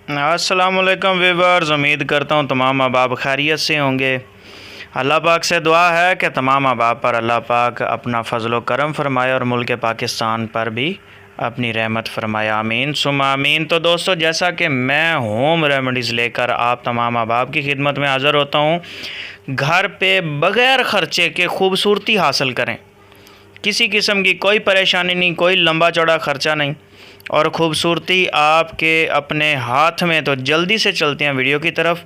अस्सलामुअलैकुम व्यूअर्स, उम्मीद करता हूँ तमाम अहबाब खैरियत से होंगे। अल्लाह पाक से दुआ है कि तमाम अहबाब पर अल्लाह पाक अपना फ़ज़ल व करम फरमाए और मुल्क पाकिस्तान पर भी अपनी रहमत फरमाए। आमीन सुम आमीन। तो दोस्तों, जैसा कि मैं होम रेमेडीज़ लेकर आप तमाम अहबाब की खिदमत में हाज़िर होता हूँ। घर पे बग़ैर ख़र्चे के खूबसूरती हासिल करें, किसी किस्म की कोई परेशानी नहीं, कोई लंबा चौड़ा ख़र्चा नहीं, और ख़ूबसूरती आपके अपने हाथ में। तो जल्दी से चलते हैं वीडियो की तरफ।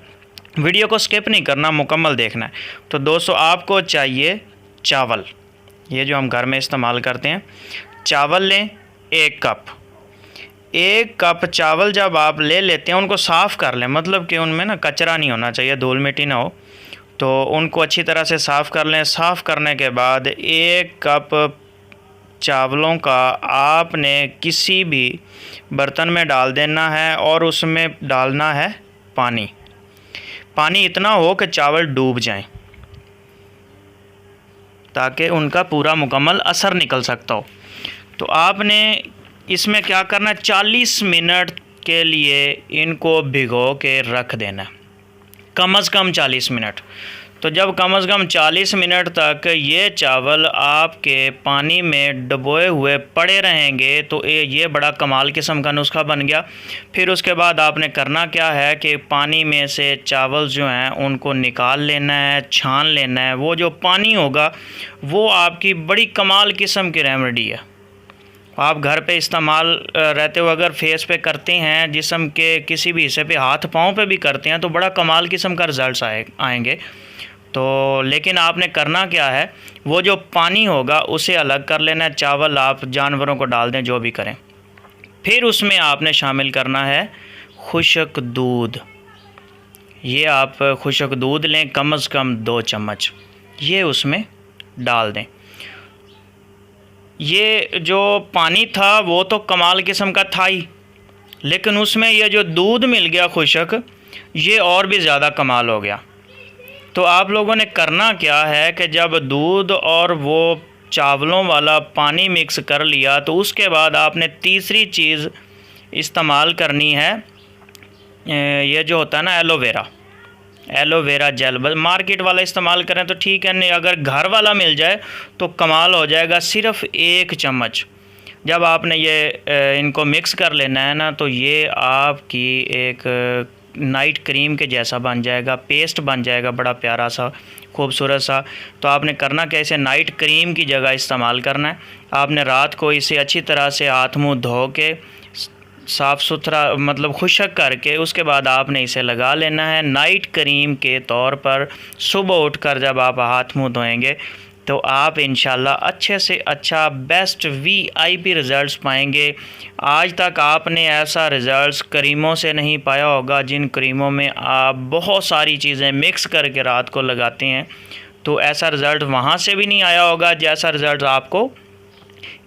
वीडियो को स्किप नहीं करना, मुकम्मल देखना है। तो दोस्तों, आपको चाहिए चावल, ये जो हम घर में इस्तेमाल करते हैं। चावल लें 1 कप चावल जब आप ले लेते हैं, उनको साफ़ कर लें, मतलब कि उनमें ना कचरा नहीं होना चाहिए, धूल मिट्टी ना हो। तो उनको अच्छी तरह से साफ़ कर लें। साफ़ करने के बाद 1 कप चावलों का आपने किसी भी बर्तन में डाल देना है और उसमें डालना है पानी। पानी इतना हो कि चावल डूब जाएं, ताकि उनका पूरा मुकम्मल असर निकल सकता हो। तो आपने इसमें क्या करना है, 40 मिनट के लिए इनको भिगो के रख देना, कम से कम 40 मिनट। तो जब कम से कम 40 मिनट तक ये चावल आपके पानी में डुबोए हुए पड़े रहेंगे, तो ये बड़ा कमाल किस्म का नुस्खा बन गया। फिर उसके बाद आपने करना क्या है कि पानी में से चावल जो हैं उनको निकाल लेना है, छान लेना है। वो जो पानी होगा वो आपकी बड़ी कमाल किस्म की रेमेडी है। आप घर पे इस्तेमाल रहते हो, अगर फेस पे करते हैं, जिस्म के किसी भी हिस्से पे, हाथ पाँव पे भी करते हैं, तो बड़ा कमाल किस्म का रिज़ल्ट आएंगे। तो लेकिन आपने करना क्या है, वो जो पानी होगा उसे अलग कर लेना है। चावल आप जानवरों को डाल दें, जो भी करें। फिर उसमें आपने शामिल करना है खुश्क दूध। ये आप खुश्क दूध लें, कम से कम 2 चम्मच, ये उसमें डाल दें। ये जो पानी था वो तो कमाल किस्म का था ही, लेकिन उसमें ये जो दूध मिल गया खुश्क, ये और भी ज़्यादा कमाल हो गया। तो आप लोगों ने करना क्या है कि जब दूध और वो चावलों वाला पानी मिक्स कर लिया, तो उसके बाद आपने तीसरी चीज़ इस्तेमाल करनी है। ये जो होता है ना एलोवेरा जेल। बस मार्केट वाला इस्तेमाल करें तो ठीक है, नहीं अगर घर वाला मिल जाए तो कमाल हो जाएगा। सिर्फ़ 1 चम्मच जब आपने ये इनको मिक्स कर लेना है ना, तो ये आपकी एक नाइट क्रीम के जैसा बन जाएगा, पेस्ट बन जाएगा, बड़ा प्यारा सा, खूबसूरत सा। तो आपने करना क्या, इसे नाइट क्रीम की जगह इस्तेमाल करना है। आपने रात को इसे अच्छी तरह से हाथ मुँह धो के साफ़ सुथरा, मतलब खुश्क करके, उसके बाद आपने इसे लगा लेना है नाइट क्रीम के तौर पर। सुबह उठकर जब आप हाथ मुँह धोएंगे तो आप इंशाल्लाह अच्छे से अच्छा बेस्ट VIP रिज़ल्ट्स पाएंगे। आज तक आपने ऐसा रिज़ल्ट्स क्रीमों से नहीं पाया होगा, जिन क्रीमों में आप बहुत सारी चीज़ें मिक्स करके रात को लगाते हैं। तो ऐसा रिज़ल्ट वहाँ से भी नहीं आया होगा जैसा रिज़ल्ट आपको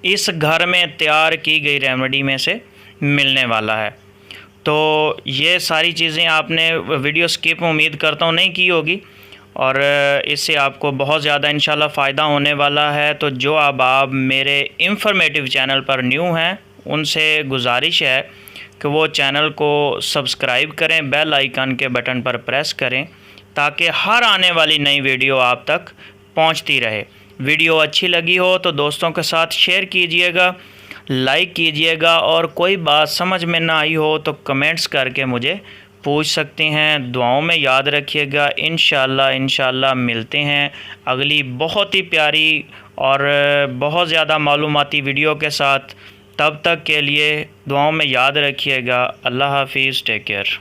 इस घर में तैयार की गई रेमेडी में से मिलने वाला है। तो ये सारी चीज़ें आपने वीडियो स्किप उम्मीद करता हूँ नहीं की होगी, और इससे आपको बहुत ज़्यादा इंशाल्लाह फ़ायदा होने वाला है। तो जो अब आप मेरे इंफॉर्मेटिव चैनल पर न्यू हैं, उनसे गुजारिश है कि वो चैनल को सब्सक्राइब करें, बेल आइकन के बटन पर प्रेस करें, ताकि हर आने वाली नई वीडियो आप तक पहुंचती रहे। वीडियो अच्छी लगी हो तो दोस्तों के साथ शेयर कीजिएगा, लाइक कीजिएगा, और कोई बात समझ में ना आई हो तो कमेंट्स करके मुझे पूछ सकते हैं। दुआओं में याद रखिएगा। इंशाल्लाह मिलते हैं अगली बहुत ही प्यारी और बहुत ज़्यादा मालूमाती वीडियो के साथ। तब तक के लिए दुआओं में याद रखिएगा। अल्लाह हाफिज़, टेक केयर।